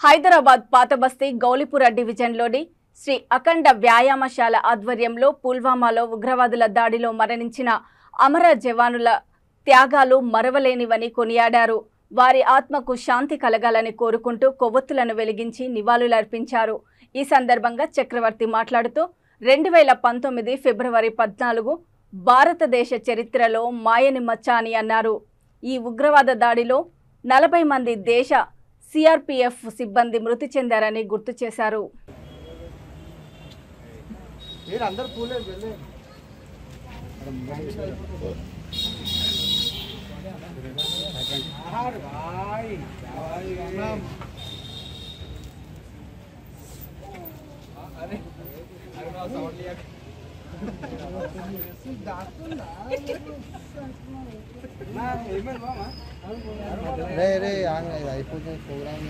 హైదరాబాద్ పాతబస్తీ గౌలిపుర డివిజన్లోని శ్రీ అఖండ వ్యాయామశాల ఆధ్వర్యంలో పుల్వామాలో ఉగ్రవాదుల దాడిలో మరణించిన అమర జవానుల త్యాగాలు మరవలేనివని కొనియాడారు. వారి ఆత్మకు శాంతి కలగాలని కోరుకుంటూ కొవ్వొత్తులను వెలిగించి నివాళులర్పించారు. ఈ సందర్భంగా చక్రవర్తి మాట్లాడుతూ 2019 ఫిబ్రవరి 14 భారతదేశ చరిత్రలో మాయని మచ్చ అని అన్నారు. ఈ ఉగ్రవాద దాడిలో 40 మంది దేశ సిఆర్పిఎఫ్ సిబ్బంది మృతి చెందారని గుర్తు చేశారు. रे అయిపోతుంది ప్రోగ్రామ్.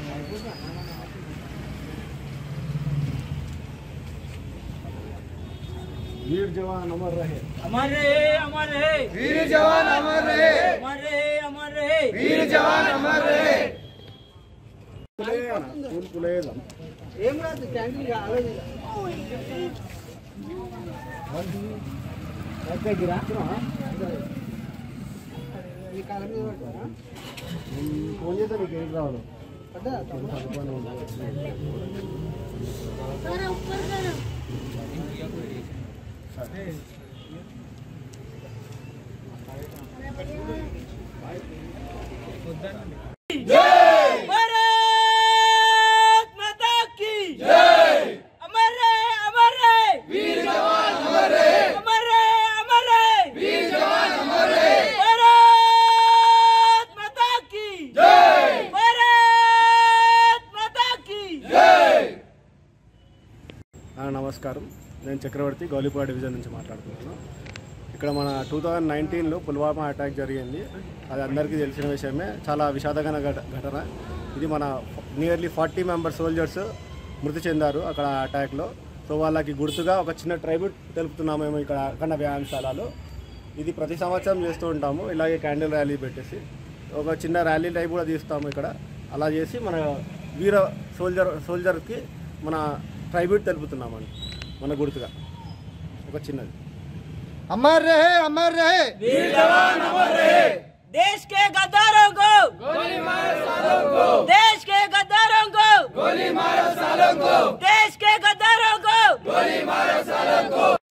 वीर जवान अमर रहे, अमर रहे, अमर रहे, वीर जवान अमर रहे, अमर रहे, अमर रहे, वीर जवान अमर रहे. ఏం రాదు క్యాంటీన్ కాలేదు ఈ కాలం మీద పడతారా ఫోన్ చేస్తే నీకు ఏం రావడం నమస్కారం. నేను చక్రవర్తి గౌలిపుర డివిజన్ నుంచి మాట్లాడుతున్నాను. ఇక్కడ మన 2019లో పుల్వామా అటాక్ జరిగింది. అది అందరికీ తెలిసిన విషయమే. చాలా విషాదకర ఘటన ఇది. మన నియర్లీ 40 మెంబర్ సోల్జర్స్ మృతి చెందారు అక్కడ అటాక్లో. సో వాళ్ళకి గుర్తుగా ఒక చిన్న ట్రైబ్యూట్ తెలుపుతున్నాము మేము ఇక్కడ అఖండ వ్యాయామశాలలో. ఇది ప్రతి సంవత్సరం చేస్తూ ఉంటాము. ఇలాగే క్యాండిల్ ర్యాలీ పెట్టేసి ఒక చిన్న ర్యాలీ టైప్ కూడా తీస్తాము ఇక్కడ. అలా చేసి మన వీర సోల్జర్కి మన ట్రైబ్యూట్ తెలుపుతున్నామని మన గుర్తుగా ఒక చిన్నది. अमर रहे, अमर रहे, वीर जवान अमर रहे. देश के गद्दारों को गोली मारो सालों को, देश के गद्दारों को गोली मारो सालों को, देश के गद्दारों को गोली मारो सालों को.